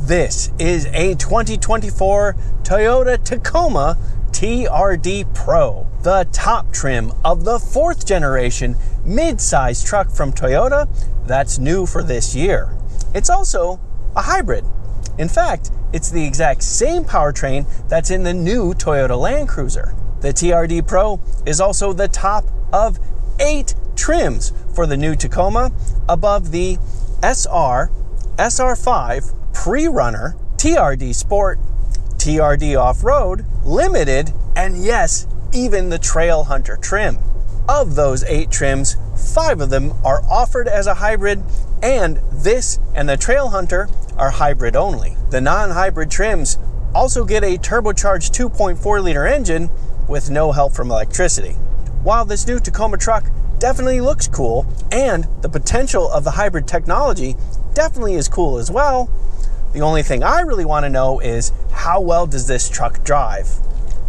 This is a 2024 Toyota Tacoma TRD Pro, the top trim of the 4th generation mid-size truck from Toyota that's new for this year. It's also a hybrid. In fact, it's the exact same powertrain that's in the new Toyota Land Cruiser. The TRD Pro is also the top of 8 trims for the new Tacoma, above the SR, SR5, Pre-Runner, TRD Sport, TRD Off-Road, Limited, and yes, even the Trail Hunter trim. Of those 8 trims, 5 of them are offered as a hybrid, and this and the Trail Hunter are hybrid only. The non-hybrid trims also get a turbocharged 2.4-liter engine with no help from electricity. While this new Tacoma truck definitely looks cool, and the potential of the hybrid technology definitely is cool as well, the only thing I really want to know is, how well does this truck drive?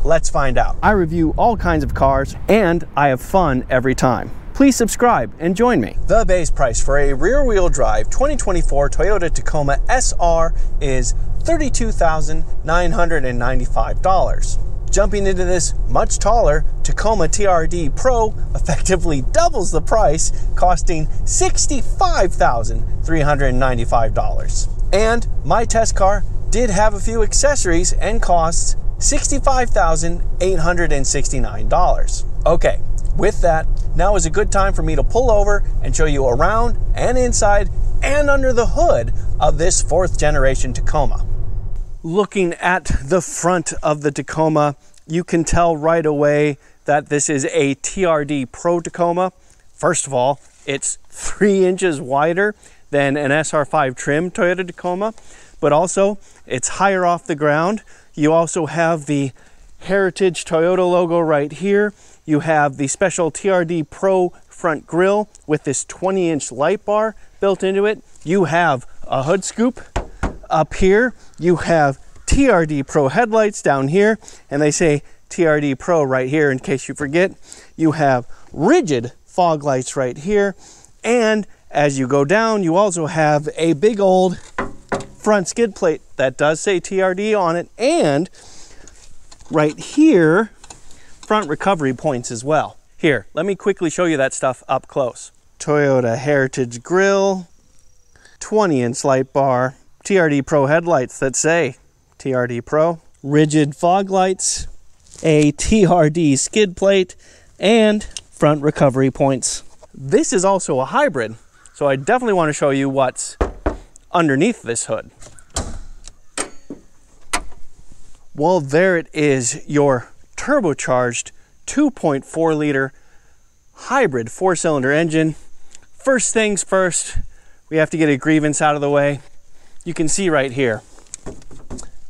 Let's find out. I review all kinds of cars, and I have fun every time. Please subscribe and join me. The base price for a rear-wheel drive 2024 Toyota Tacoma SR is $32,995. Jumping into this much taller Tacoma TRD Pro effectively doubles the price, costing $65,395. And my test car did have a few accessories and costs $65,869. Okay, with that, now is a good time for me to pull over and show you around and inside and under the hood of this 4th generation Tacoma. Looking at the front of the Tacoma, you can tell right away that this is a TRD Pro Tacoma. First of all, it's 3 inches wider than an SR5 trim Toyota Tacoma, but also it's higher off the ground. You also have the Heritage Toyota logo right here. You have the special TRD Pro front grille with this 20-inch light bar built into it. You have a hood scoop up here. You have TRD Pro headlights down here, and they say TRD Pro right here in case you forget. You have rigid fog lights right here, and as you go down, you also have a big old front skid plate that does say TRD on it, and right here, front recovery points as well. Here, let me quickly show you that stuff up close. Toyota Heritage grille, 20-inch light bar, TRD Pro headlights that say TRD Pro, rigid fog lights, a TRD skid plate, and front recovery points. This is also a hybrid, so I definitely want to show you what's underneath this hood. Well, there it is, your turbocharged 2.4-liter hybrid 4-cylinder engine. First things first, we have to get a grievance out of the way. You can see right here,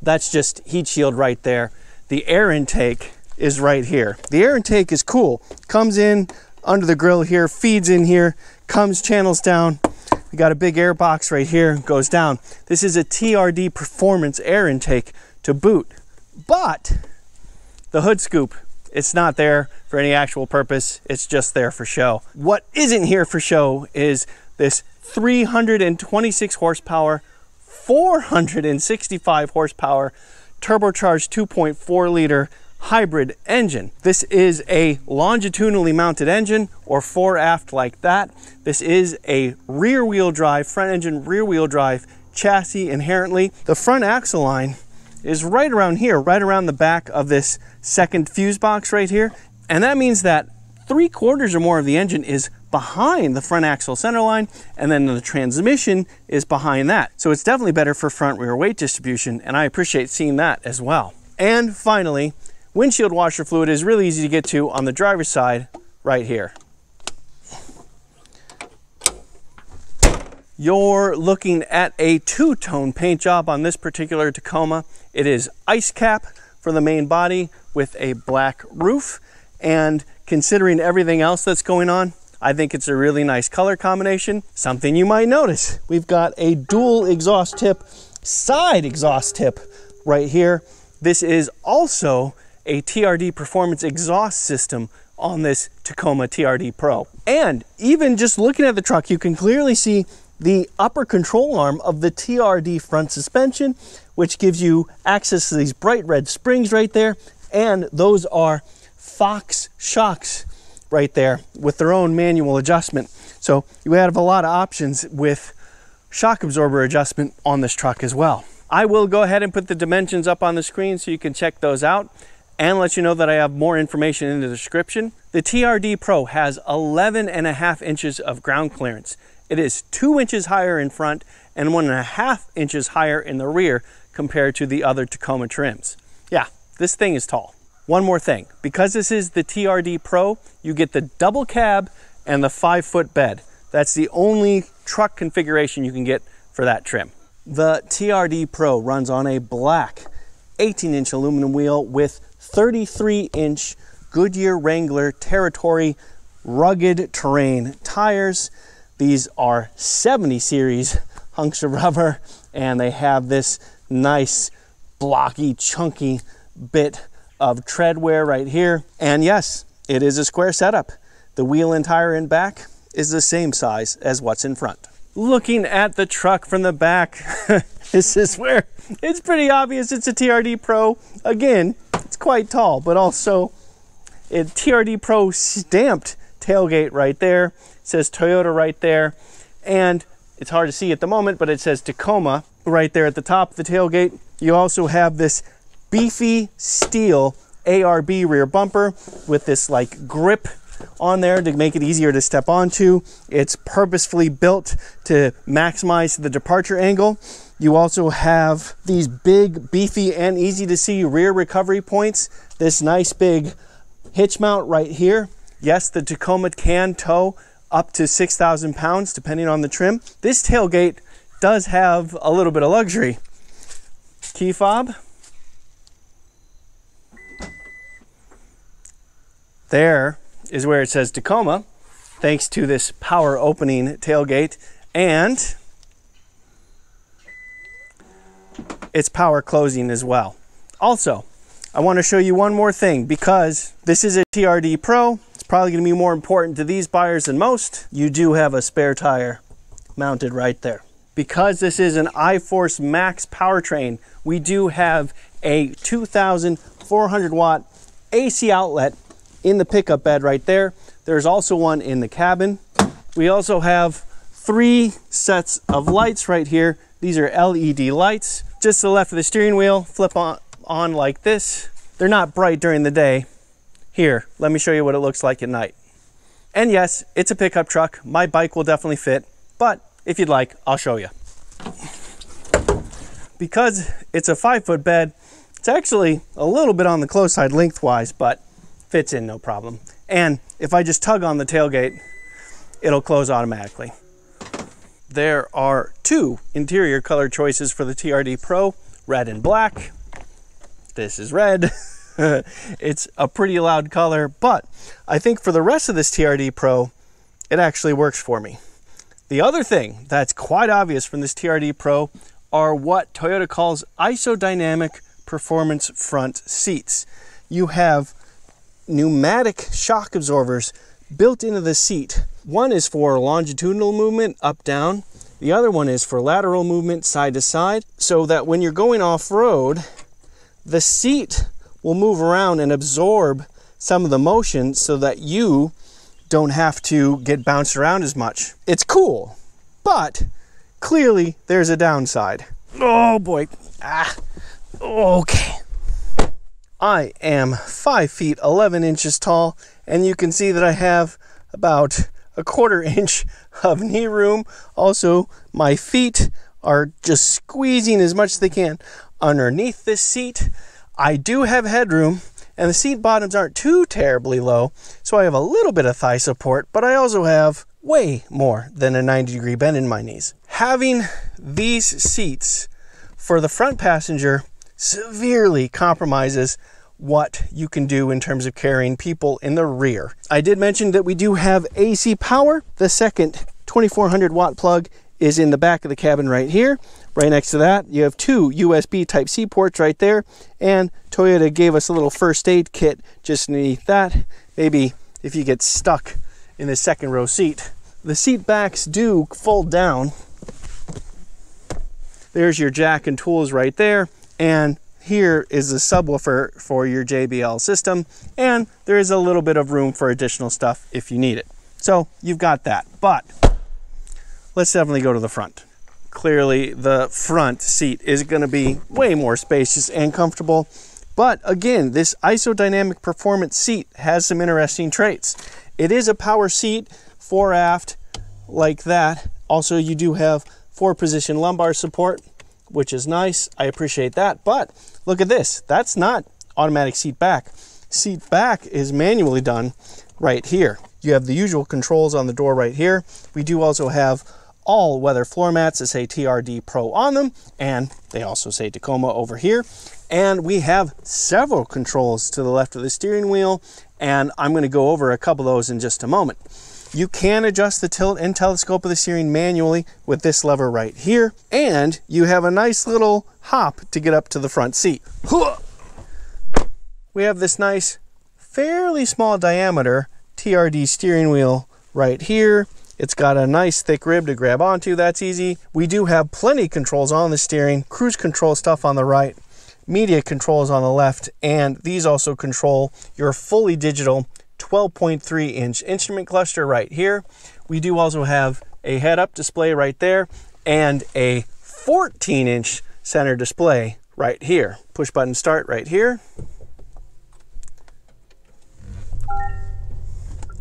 that's just heat shield right there. The air intake is right here. The air intake is cool. Comes in under the grill here, feeds in here, comes channels down. We got a big air box right here, goes down. This is a TRD Performance air intake to boot. But the hood scoop, it's not there for any actual purpose. It's just there for show. What isn't here for show is this 326 horsepower, 465 horsepower, turbocharged 2.4-liter hybrid engine. This is a longitudinally mounted engine, or 4-aft like that. This is a rear-wheel drive, front engine rear-wheel drive chassis inherently. The front axle line is right around here, right around the back of this second fuse box right here. And that means that 3/4 or more of the engine is behind the front axle center line, and then the transmission is behind that. So it's definitely better for front rear weight distribution, and I appreciate seeing that as well. And finally, windshield washer fluid is really easy to get to on the driver's side right here. You're looking at a 2-tone paint job on this particular Tacoma. It is ice cap for the main body with a black roof, and considering everything else that's going on, I think it's a really nice color combination. Something you might notice, we've got a dual exhaust tip, side exhaust tip right here. This is also a TRD Performance exhaust system on this Tacoma TRD Pro. And even just looking at the truck, you can clearly see the upper control arm of the TRD front suspension, which gives you access to these bright red springs right there. And those are Fox shocks right there with their own manual adjustment. So you have a lot of options with shock absorber adjustment on this truck as well. I will go ahead and put the dimensions up on the screen so you can check those out and let you know that I have more information in the description. The TRD Pro has 11.5 inches of ground clearance. It is 2 inches higher in front and 1.5 inches higher in the rear compared to the other Tacoma trims. Yeah, this thing is tall. One more thing, because this is the TRD Pro, you get the double cab and the 5-foot bed. That's the only truck configuration you can get for that trim. The TRD Pro runs on a black 18-inch aluminum wheel with 33-inch Goodyear Wrangler Territory rugged terrain tires. These are 70 series hunks of rubber, and they have this nice blocky chunky bit of tread wear right here. And yes, it is a square setup. The wheel and tire in back is the same size as what's in front. Looking at the truck from the back, this is where it's pretty obvious it's a TRD Pro. Again, it's quite tall, but also a TRD Pro stamped tailgate right there. It says Toyota right there, and it's hard to see at the moment, but it says Tacoma right there at the top of the tailgate. You also have this beefy steel ARB rear bumper with this like grip on there to make it easier to step onto. It's purposefully built to maximize the departure angle. You also have these big, beefy, and easy to see rear recovery points. This nice big hitch mount right here. Yes, the Tacoma can tow up to 6,000 pounds depending on the trim. This tailgate does have a little bit of luxury. Key fob. There is where it says Tacoma, thanks to this power opening tailgate, and it's power closing as well. Also, I want to show you one more thing, because this is a TRD Pro. It's probably going to be more important to these buyers than most. You do have a spare tire mounted right there. Because this is an iForce Max powertrain, we do have a 2,400 watt AC outlet in the pickup bed right there. There's also one in the cabin. We also have 3 sets of lights right here. These are LED lights. Just to the left of the steering wheel, flip on like this. They're not bright during the day. Here, let me show you what it looks like at night. And yes, it's a pickup truck. My bike will definitely fit, but if you'd like, I'll show you. Because it's a 5-foot bed, it's actually a little bit on the close side lengthwise, but fits in no problem. And if I just tug on the tailgate, it'll close automatically. There are 2 interior color choices for the TRD Pro, red and black. This is red. It's a pretty loud color, but I think for the rest of this TRD Pro, it actually works for me. The other thing that's quite obvious from this TRD Pro are what Toyota calls isodynamic performance front seats. You have pneumatic shock absorbers built into the seat. One is for longitudinal movement up down, the other one is for lateral movement side to side, so that when you're going off-road, the seat will move around and absorb some of the motion so that you don't have to get bounced around as much. It's cool, but clearly there's a downside. Oh boy. Okay. I am 5 feet 11 inches tall, and you can see that I have about a 1/4 inch of knee room. Also, my feet are just squeezing as much as they can underneath this seat. I do have headroom, and the seat bottoms aren't too terribly low, so I have a little bit of thigh support, but I also have way more than a 90-degree bend in my knees. Having these seats for the front passenger severely compromises what you can do in terms of carrying people in the rear. I did mention that we do have AC power. The second 2400 watt plug is in the back of the cabin right here. Right next to that, you have 2 USB Type-C ports right there, and Toyota gave us a little first aid kit just underneath that. Maybe if you get stuck in the second row seat. The seat backs do fold down There's your jack and tools right there, and here is the subwoofer for your JBL system, and there is a little bit of room for additional stuff if you need it. So you've got that, but let's definitely go to the front. Clearly the front seat is going to be way more spacious and comfortable, but again, this isodynamic performance seat has some interesting traits. It is a power seat, 4 aft like that. Also, you do have 4-position lumbar support, which is nice. I appreciate that. But look at this. That's not automatic seat back. Seat back is manually done right here. You have the usual controls on the door right here. We do also have all weather floor mats that say TRD Pro on them, and they also say Tacoma over here. And we have several controls to the left of the steering wheel, and I'm going to go over a couple of those in just a moment. You can adjust the tilt and telescope of the steering manually with this lever right here, and you have a nice little hop to get up to the front seat. We have this nice, fairly small diameter TRD steering wheel right here. It's got a nice thick rib to grab onto, that's easy. We do have plenty of controls on the steering, cruise control stuff on the right, media controls on the left, and these also control your fully digital 12.3-inch instrument cluster right here. We do also have a head-up display right there and a 14-inch center display right here. Push button start right here.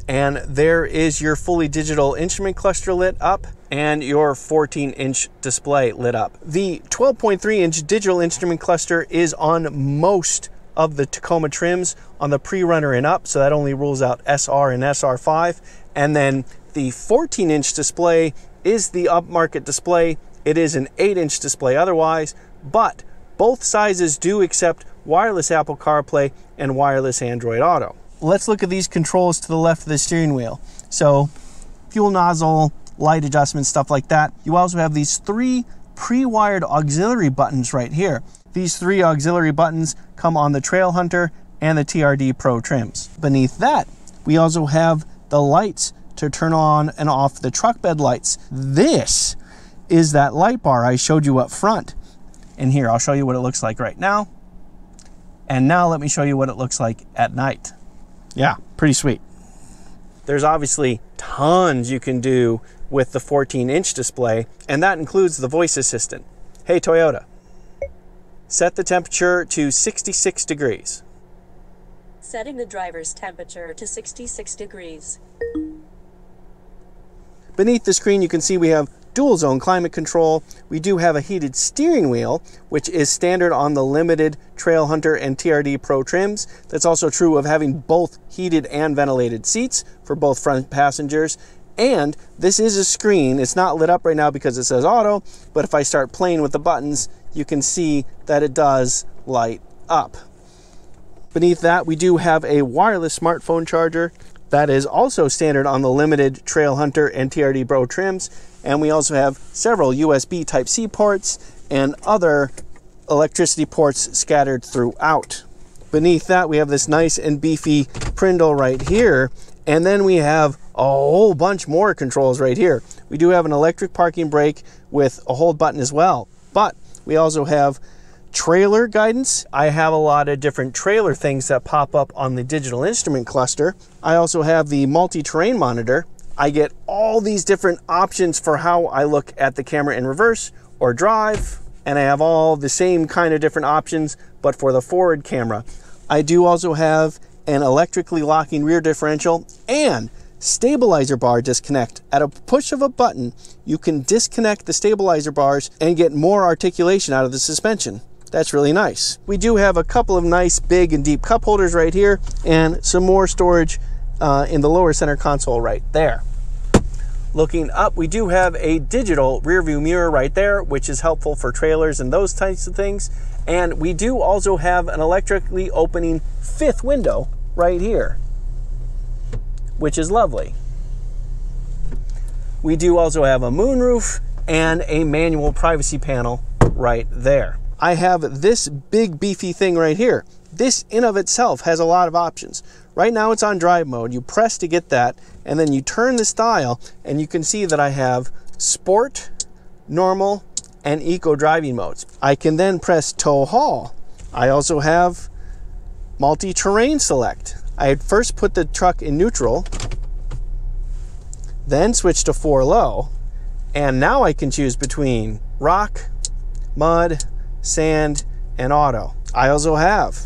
And there is your fully digital instrument cluster lit up and your 14-inch display lit up. The 12.3-inch digital instrument cluster is on most of the Tacoma trims on the pre-runner and up, so that only rules out SR and SR5. And then the 14-inch display is the upmarket display. It is an 8-inch display otherwise, but both sizes do accept wireless Apple CarPlay and wireless Android Auto. Let's look at these controls to the left of the steering wheel. So fuel nozzle, light adjustment, stuff like that. You also have these 3 pre-wired auxiliary buttons right here. These 3 auxiliary buttons come on the Trail Hunter and the TRD Pro trims. Beneath that, we also have the lights to turn on and off the truck bed lights. This is that light bar I showed you up front. And here, I'll show you what it looks like right now. And now let me show you what it looks like at night. Yeah, pretty sweet. There's obviously tons you can do with the 14-inch display, and that includes the voice assistant. Hey Toyota, set the temperature to 66 degrees. Setting the driver's temperature to 66 degrees. Beneath the screen, you can see we have dual zone climate control. We do have a heated steering wheel, which is standard on the limited Trail Hunter and TRD Pro trims. That's also true of having both heated and ventilated seats for both front passengers. And this is a screen. It's not lit up right now because it says auto, but if I start playing with the buttons, you can see that it does light up. Beneath that, we do have a wireless smartphone charger. That is also standard on the limited Trail Hunter and TRD Pro trims. And we also have several USB Type-C ports and other electricity ports scattered throughout. Beneath that, we have this nice and beefy Prindle right here. And then we have a whole bunch more controls right here. We do have an electric parking brake with a hold button as well. But we also have trailer guidance. I have a lot of different trailer things that pop up on the digital instrument cluster. I also have the multi-terrain monitor. I get all these different options for how I look at the camera in reverse or drive, and I have all the same kind of different options, but for the forward camera. I do also have an electrically locking rear differential and stabilizer bar disconnect. At a push of a button, you can disconnect the stabilizer bars and get more articulation out of the suspension. That's really nice. We do have a couple of nice big and deep cup holders right here and some more storage in the lower center console right there. Looking up, we do have a digital rear view mirror right there, which is helpful for trailers and those types of things. And we do also have an electrically opening 5th window right here, which is lovely. We do also have a moonroof and a manual privacy panel right there. I have this big beefy thing right here. This in of itself has a lot of options. Right now it's on drive mode. You press to get that, and then you turn this dial and you can see that I have sport, normal, and eco driving modes. I can then press tow haul. I also have multi-terrain select. I had first put the truck in neutral, then switch to 4 low, and now I can choose between rock, mud, sand, and auto. I also have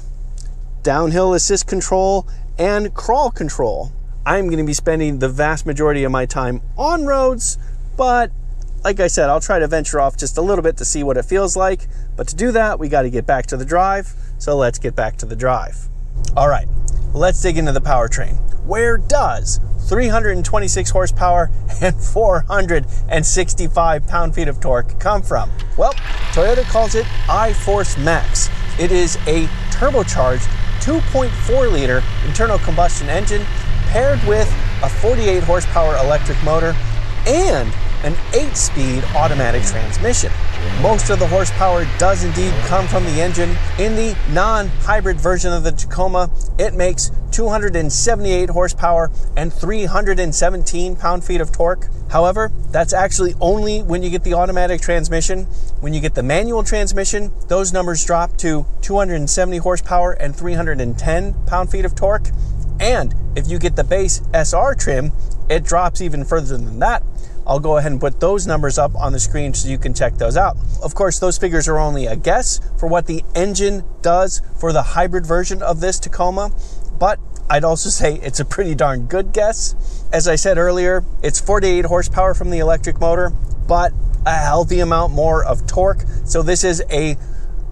downhill assist control and crawl control. I'm going to be spending the vast majority of my time on roads, but like I said, I'll try to venture off just a little bit to see what it feels like. But to do that, we got to get back to the drive. So let's get back to the drive. All right, let's dig into the powertrain. Where does 326 horsepower and 465 pound-feet of torque come from? Well, Toyota calls it iForce Max. It is a turbocharged 2.4-liter internal combustion engine paired with a 48 horsepower electric motor and an 8-speed automatic transmission. Most of the horsepower does indeed come from the engine. In the non-hybrid version of the Tacoma, it makes 278 horsepower and 317 pound-feet of torque. However, that's actually only when you get the automatic transmission. When you get the manual transmission, those numbers drop to 270 horsepower and 310 pound-feet of torque. And if you get the base SR trim, it drops even further than that. I'll go ahead and put those numbers up on the screen so you can check those out. Of course, those figures are only a guess for what the engine does for the hybrid version of this Tacoma, but I'd also say it's a pretty darn good guess. As I said earlier, it's 48 horsepower from the electric motor, but a healthy amount more of torque. So this is a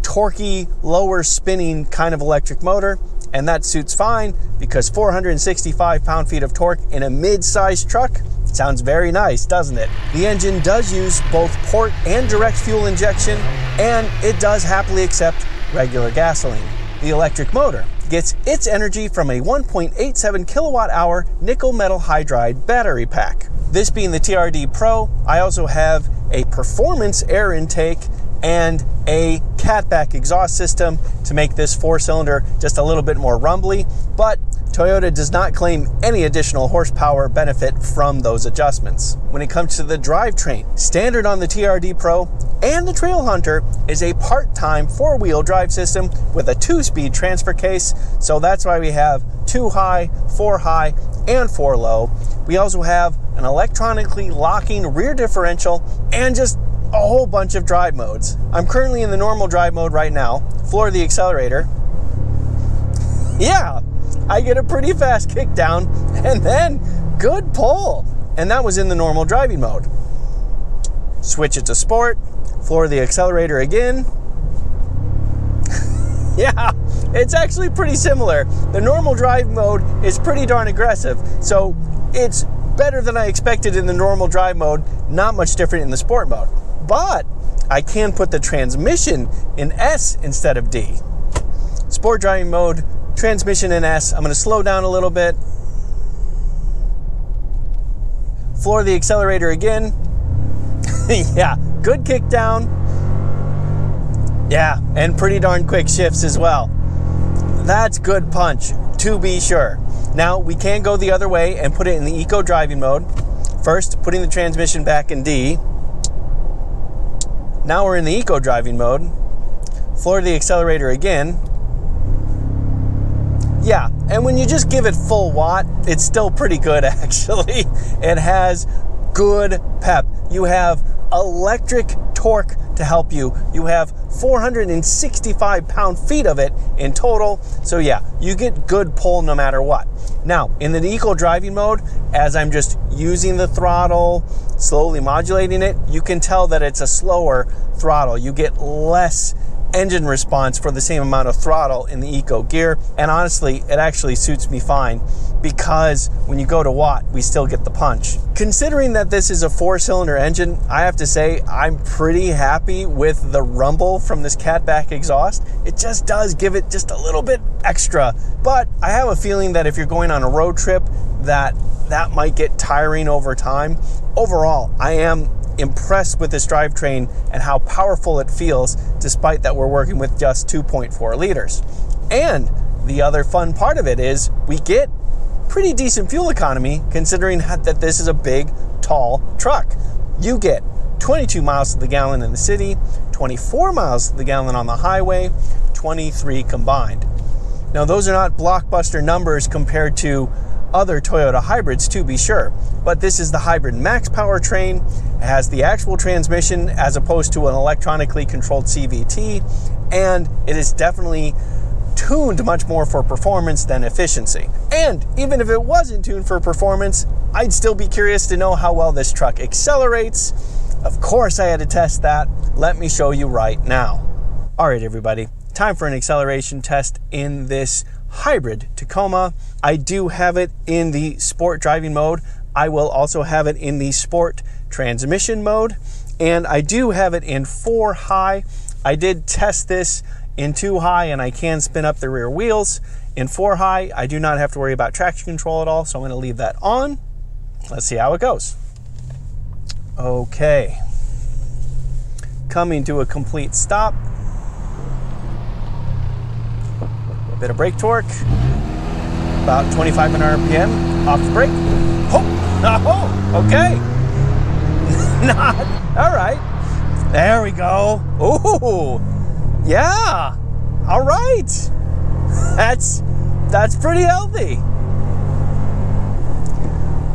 torquey, lower spinning kind of electric motor, and that suits fine because 465 pound-feet of torque in a mid-sized truck sounds very nice, doesn't it? The engine does use both port and direct fuel injection, and it does happily accept regular gasoline. The electric motor gets its energy from a 1.87 kilowatt-hour nickel metal hydride battery pack. This being the TRD Pro, I also have a performance air intake and a catback exhaust system to make this 4-cylinder just a little bit more rumbly, but Toyota does not claim any additional horsepower benefit from those adjustments. When it comes to the drivetrain, standard on the TRD Pro and the Trail Hunter is a part-time 4-wheel drive system with a 2-speed transfer case, so that's why we have 2 high, 4 high, and 4 low. We also have an electronically locking rear differential and just a whole bunch of drive modes. I'm currently in the normal drive mode right now. Floor the accelerator. Yeah, I get a pretty fast kick down and then good pull. And that was in the normal driving mode. Switch it to sport, floor the accelerator again. Yeah, it's actually pretty similar. The normal drive mode is pretty darn aggressive, so it's better than I expected in the normal drive mode, not much different in the sport mode. But I can put the transmission in S instead of D. Sport driving mode, transmission in S. I'm going to slow down a little bit. Floor the accelerator again. Yeah, good kick down. Yeah, and pretty darn quick shifts as well. That's good punch, to be sure. Now, we can go the other way and put it in the eco driving mode. First, putting the transmission back in D. Now we're in the eco driving mode. Floor the accelerator again. Yeah, and when you just give it full watt, it's still pretty good actually. It has good pep. You have electric torque to help you. You have 465 pound-feet of it in total. So yeah, you get good pull no matter what. Now, in the eco driving mode, as I'm just using the throttle, slowly modulating it, you can tell that it's a slower throttle. You get less engine response for the same amount of throttle in the eco gear, and honestly it actually suits me fine because when you go to watt we still get the punch. Considering that this is a 4-cylinder engine, I have to say I'm pretty happy with the rumble from this catback exhaust. It just does give it just a little bit extra, but I have a feeling that if you're going on a road trip that might get tiring over time. Overall, I am impressed with this drivetrain and how powerful it feels, despite that we're working with just 2.4 liters. And the other fun part of it is we get pretty decent fuel economy considering that this is a big, tall truck. You get 22 miles to the gallon in the city, 24 miles to the gallon on the highway, 23 combined. Now, those are not blockbuster numbers compared to other Toyota hybrids, to be sure, but this is the Hybrid Max powertrain. It has the actual transmission as opposed to an electronically controlled CVT, and it is definitely tuned much more for performance than efficiency. And even if it wasn't tuned for performance, I'd still be curious to know how well this truck accelerates. Of course I had to test that. Let me show you right now. All right, everybody, time for an acceleration test in this hybrid Tacoma. I do have it in the sport driving mode. I will also have it in the sport transmission mode, and I do have it in 4 high. I did test this in 2 high, and I can spin up the rear wheels. In 4 high, I do not have to worry about traction control at all, so I'm going to leave that on. Let's see how it goes. Okay. Coming to a complete stop. Bit of brake torque, about 2,500 RPM, off the brake. Oh, okay. Not, all right. There we go. Ooh, yeah. All right. That's pretty healthy.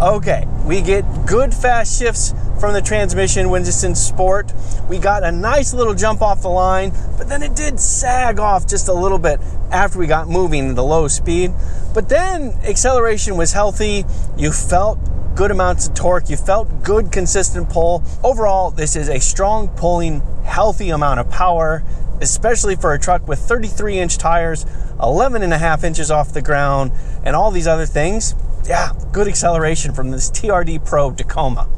Okay, we get good fast shifts from the transmission when it's in sport. We got a nice little jump off the line, but then it did sag off just a little bit after we got moving at a low speed. But then acceleration was healthy. You felt good amounts of torque. You felt good, consistent pull. Overall, this is a strong pulling, healthy amount of power, especially for a truck with 33-inch tires, 11.5 inches off the ground, and all these other things. Yeah, good acceleration from this TRD Pro Tacoma.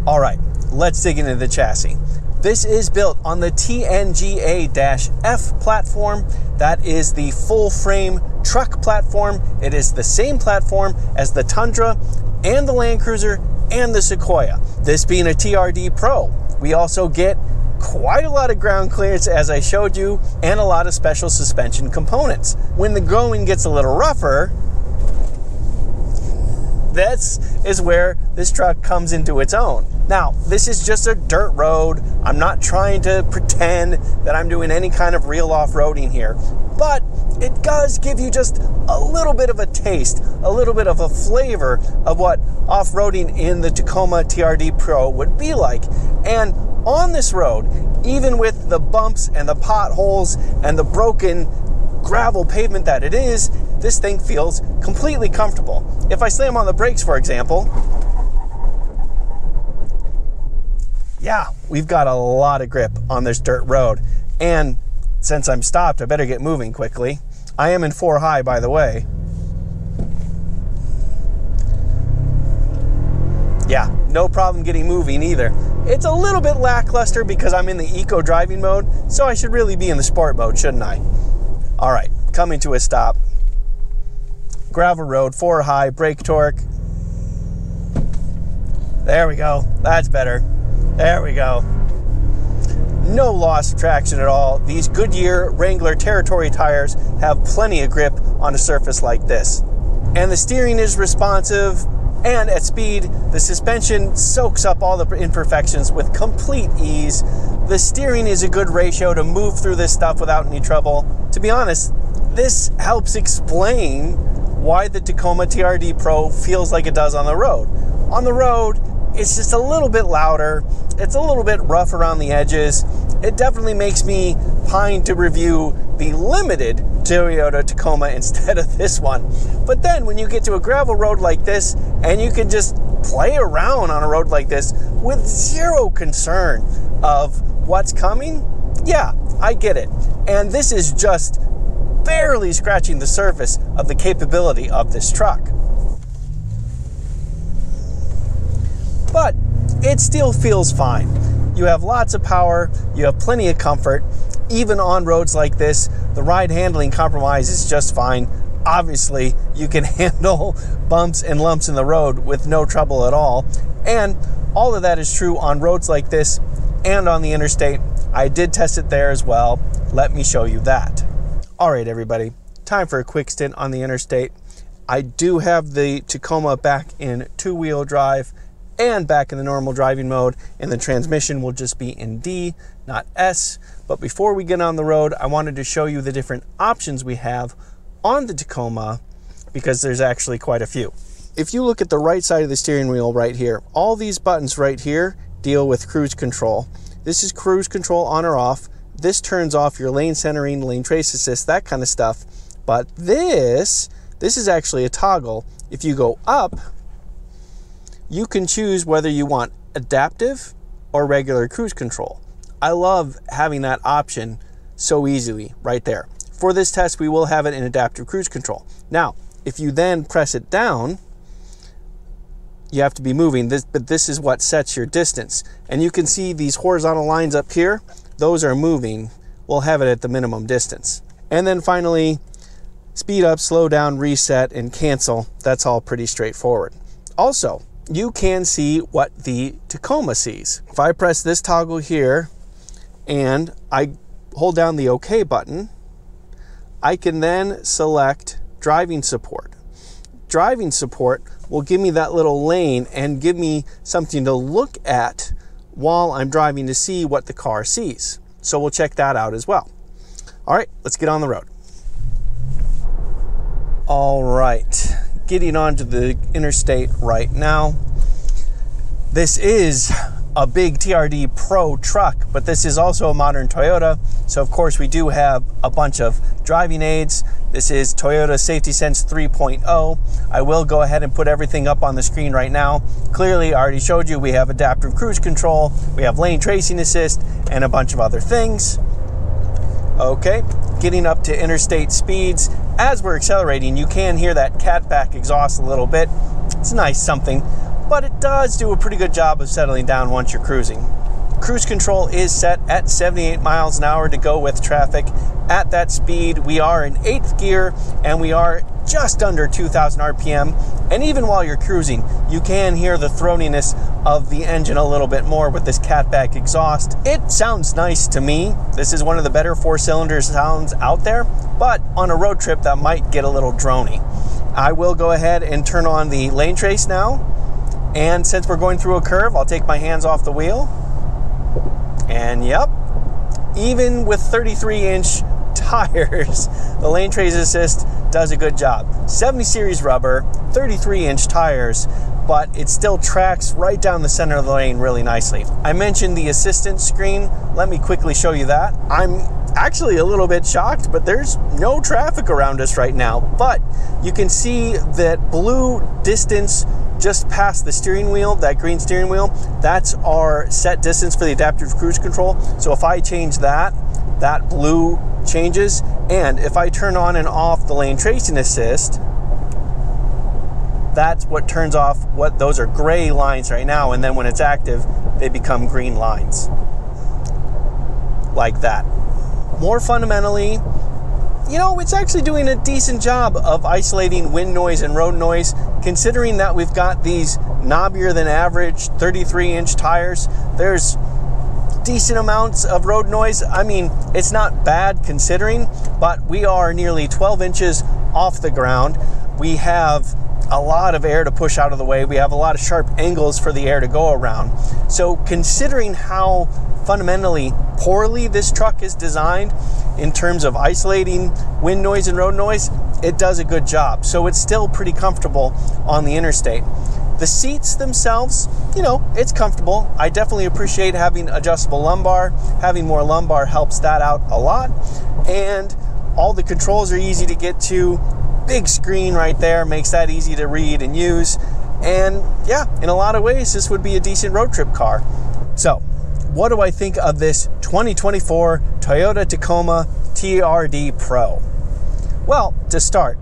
All right, let's dig into the chassis. This is built on the TNGA-F platform. That is the full frame truck platform. It is the same platform as the Tundra and the Land Cruiser and the Sequoia. This being a TRD Pro, we also get quite a lot of ground clearance, as I showed you, and a lot of special suspension components. When the going gets a little rougher, this is where this truck comes into its own. Now, this is just a dirt road. I'm not trying to pretend that I'm doing any kind of real off-roading here, but it does give you just a little bit of a taste, a little bit of a flavor of what off-roading in the Tacoma TRD Pro would be like. And on this road, even with the bumps and the potholes and the broken gravel pavement that it is, this thing feels completely comfortable. If I slam on the brakes, for example, yeah, we've got a lot of grip on this dirt road. And since I'm stopped, I better get moving quickly. I am in 4 high, by the way. Yeah, no problem getting moving either. It's a little bit lackluster because I'm in the eco driving mode, so I should really be in the sport mode, shouldn't I? All right, coming to a stop. Gravel road, 4 high, brake torque. There we go, that's better. There we go. No loss of traction at all. These Goodyear Wrangler Territory tires have plenty of grip on a surface like this. And the steering is responsive, and at speed, the suspension soaks up all the imperfections with complete ease. The steering is a good ratio to move through this stuff without any trouble. To be honest, this helps explain why the Tacoma TRD Pro feels like it does on the road. On the road, it's just a little bit louder. It's a little bit rough around the edges. It definitely makes me pine to review the limited Toyota Tacoma instead of this one. But then when you get to a gravel road like this, and you can just play around on a road like this with zero concern of what's coming, yeah, I get it. And this is just barely scratching the surface of the capability of this truck. But it still feels fine. You have lots of power, you have plenty of comfort. Even on roads like this, the ride handling compromise is just fine. Obviously, you can handle bumps and lumps in the road with no trouble at all. And all of that is true on roads like this and on the interstate. I did test it there as well. Let me show you that. All right, everybody, time for a quick stint on the interstate. I do have the Tacoma back in 2-wheel drive, and back in the normal driving mode, and the transmission will just be in D, not S. But before we get on the road, I wanted to show you the different options we have on the Tacoma, because there's actually quite a few. If you look at the right side of the steering wheel right here, all these buttons right here deal with cruise control. This is cruise control on or off. This turns off your lane centering, lane trace assist, that kind of stuff. But this is actually a toggle. If you go up, you can choose whether you want adaptive or regular cruise control. I love having that option so easily right there. For this test, we will have it in adaptive cruise control. Now, if you then press it down, you have to be moving this, but this is what sets your distance. And you can see these horizontal lines up here, those are moving. We'll have it at the minimum distance. And then finally, speed up, slow down, reset, and cancel. That's all pretty straightforward. Also, you can see what the Tacoma sees. If I press this toggle here and I hold down the OK button, I can then select driving support. Driving support will give me that little lane and give me something to look at while I'm driving to see what the car sees. So we'll check that out as well. All right, let's get on the road. All right, getting onto the interstate right now. This is a big TRD Pro truck, but this is also a modern Toyota. So of course we do have a bunch of driving aids. This is Toyota Safety Sense 3.0. I will go ahead and put everything up on the screen right now. Clearly, I already showed you we have adaptive cruise control, we have lane tracing assist, and a bunch of other things. Okay, getting up to interstate speeds. As we're accelerating, you can hear that catback exhaust a little bit. It's a nice something, but it does do a pretty good job of settling down once you're cruising. Cruise control is set at 78 miles an hour to go with traffic. At that speed, we are in 8th gear and we are just under 2,000 RPM. And even while you're cruising, you can hear the throatiness of the engine a little bit more with this catback exhaust. It sounds nice to me. This is one of the better 4-cylinder sounds out there, but on a road trip that might get a little drony. I will go ahead and turn on the lane trace now. And since we're going through a curve, I'll take my hands off the wheel. And yep, even with 33-inch tires, the lane trace assist does a good job. 70 series rubber, 33-inch tires, but it still tracks right down the center of the lane really nicely. I mentioned the assistance screen. Let me quickly show you that. I'm actually a little bit shocked, but there's no traffic around us right now. But you can see that blue distance just past the steering wheel, that green steering wheel, that's our set distance for the adaptive cruise control. So if I change that, that blue changes. And if I turn on and off the lane tracing assist, that's what turns off what those are gray lines right now. And then when it's active, they become green lines. Like that. More fundamentally, you know, it's actually doing a decent job of isolating wind noise and road noise, considering that we've got these knobbier than average 33-inch tires. There's decent amounts of road noise. I mean, it's not bad considering, but we are nearly 12 inches off the ground. We have a lot of air to push out of the way. We have a lot of sharp angles for the air to go around. So considering how fundamentally poorly this truck is designed in terms of isolating wind noise and road noise, it does a good job. So it's still pretty comfortable on the interstate. The seats themselves, you know, it's comfortable. I definitely appreciate having adjustable lumbar. Having more lumbar helps that out a lot. And all the controls are easy to get to. Big screen right there makes that easy to read and use. And yeah, in a lot of ways, this would be a decent road trip car. So, what do I think of this 2024 Toyota Tacoma TRD Pro? Well, to start,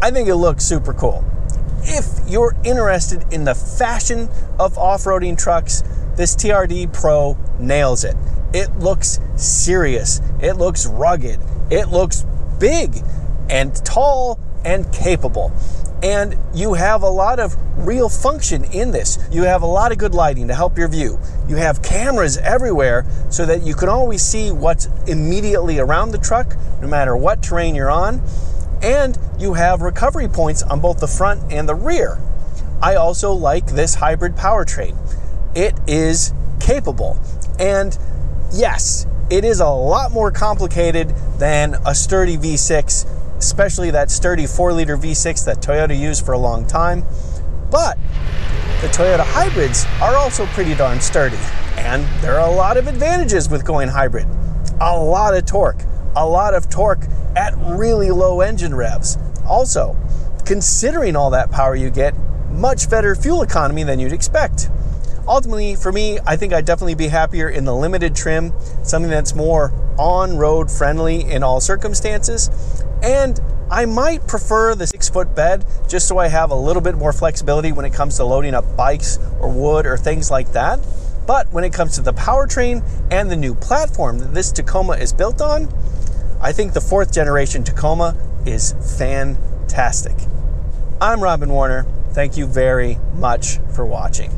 I think it looks super cool. If you're interested in the fashion of off-roading trucks, this TRD Pro nails it. It looks serious. It looks rugged. It looks big and tall and capable. And you have a lot of real function in this. You have a lot of good lighting to help your view. You have cameras everywhere so that you can always see what's immediately around the truck, no matter what terrain you're on. And you have recovery points on both the front and the rear. I also like this hybrid powertrain. It is capable, and yes, it is a lot more complicated than a sturdy V6, especially that sturdy 4-liter V6 that Toyota used for a long time. But the Toyota hybrids are also pretty darn sturdy, and there are a lot of advantages with going hybrid. A lot of torque at really low engine revs. Also, considering all that power you get, much better fuel economy than you'd expect. Ultimately, for me, I think I'd definitely be happier in the limited trim, something that's more on-road friendly in all circumstances. And I might prefer the 6-foot bed just so I have a little bit more flexibility when it comes to loading up bikes or wood or things like that. But when it comes to the powertrain and the new platform that this Tacoma is built on, I think the 4th generation Tacoma is fantastic. I'm Robin Warner. Thank you very much for watching.